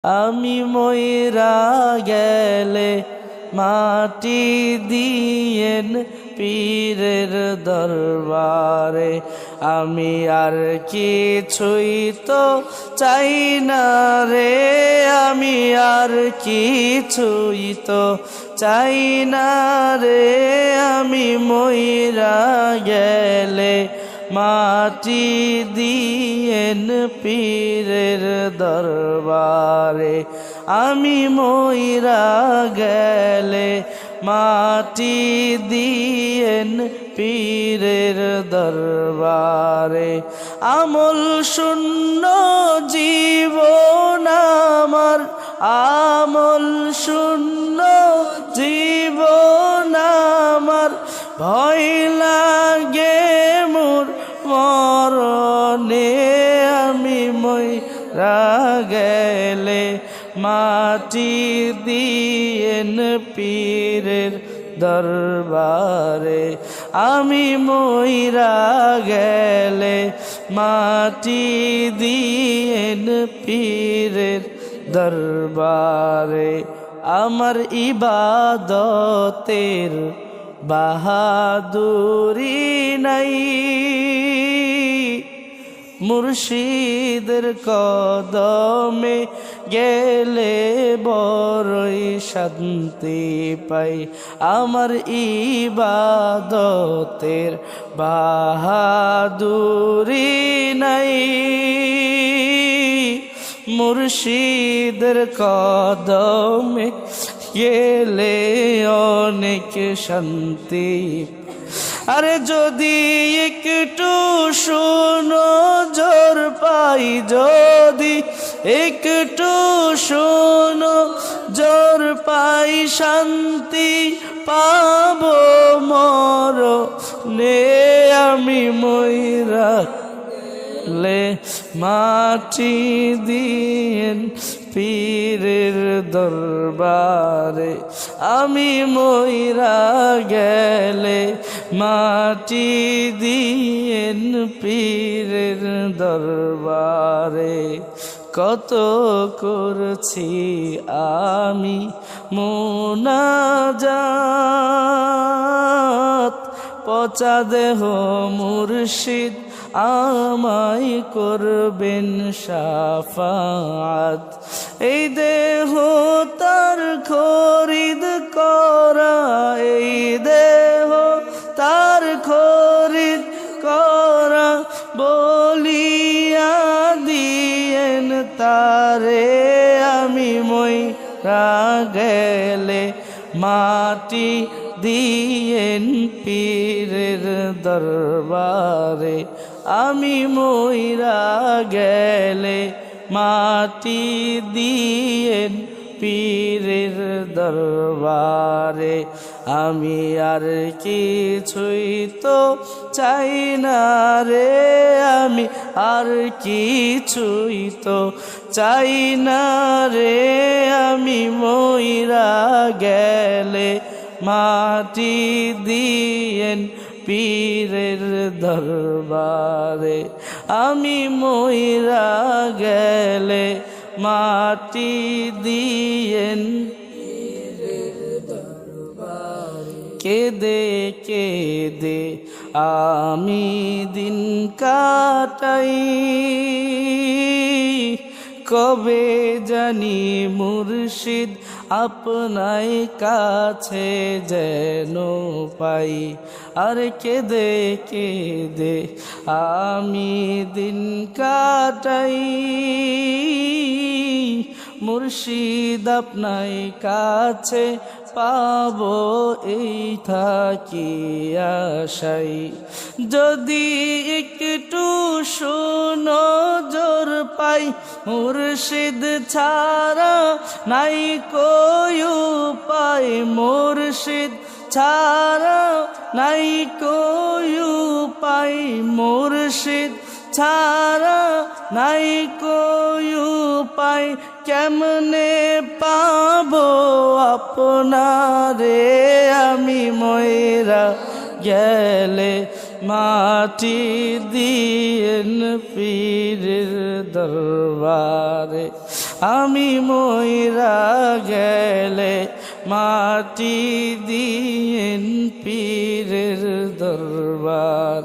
আমি মইরা গেলে মাটি দিয়েন পীরের দরবারে, আমি আর কিছুই তো চাই না রে, আমি আর কিছুই তো চাই না রে। আমি মইরা গেলে মাটি দিয়েন পীরের দরবারে, আমি মইরা গেলে মাটি দিয়েন পীরের দরবারে। আমল শূন্য জীবন আমার, আমল শূন্য জীবন আমার, ভয় লাগে মোর মরণে, আমি মইরা গেলে মাটি দিয়েন পীরের দরবারে, আমি মইরা গেলে মাটি দিয়েন পীরের দরবারে। আমার ইবাদতের বাহাদুরি নাই, মুর্শিদের কদমে গেলে বড়ই শান্তি পাই। আমার ইবাদতের বাহাদুরি নাই, মুর্শিদের কদমে গেলে অনেক শান্তি। আরে যদি একটু শোনো জোর পাই, যদি একটু শোনো জোর পাই, শান্তি পাবো মরণে, আমি মইরা গেলে মাটি দিয়েন পীরের দরবারে, আমি মইরা গেলে মাটি দিয়েন পীরের দরবারে। কত করছি আমি মুনাজাত, পচা দেহ মুর্শিদ আমায় করবেন শাফাত। এই দেহ তার খরিদ করা, এই দেহ তার খরিদ করা, বলিয়া দিয়েন তারে, আমি মইরা গেলে মাটি দিয়েন পীরের দরবারে, আমি মইরা গেলে মাটি দিয়েন পীরের দরবারে। আমি আর কিছুই তো চাই না রে, আমি আর কিছুই তো চাই না রে, আমি মইরা গেলে মাটি দিয়েন পীরের দরবারে, আমি মইরা গেলে মাটি দিয়েন পীরের দরবারে। কেঁদে কেঁদে আমি দিন কাটাই, কবে জানি মুর্শিদ আপনার কাছে যেন পাই। আর কেঁদে কেঁদে আমি দিন কাটাই, মুর্শিদ আপনার কাছে পাবো এই থাকি আশাই। যদি একটু শোনো জোর পাই, মুর্শিদ ছাড়া নাই কই উপায়, মুর্শিদ ছাড়া নাই কই উপায়, মুর্শিদ ছাড়া নাই কই উপায়, কেমনে পাবো আপনারে, আমি মইরা গেলে মাটি দিয়েন পীরের দরবারে, আমি মইরা গেলে মাটি দিয়েন পীরের দরবার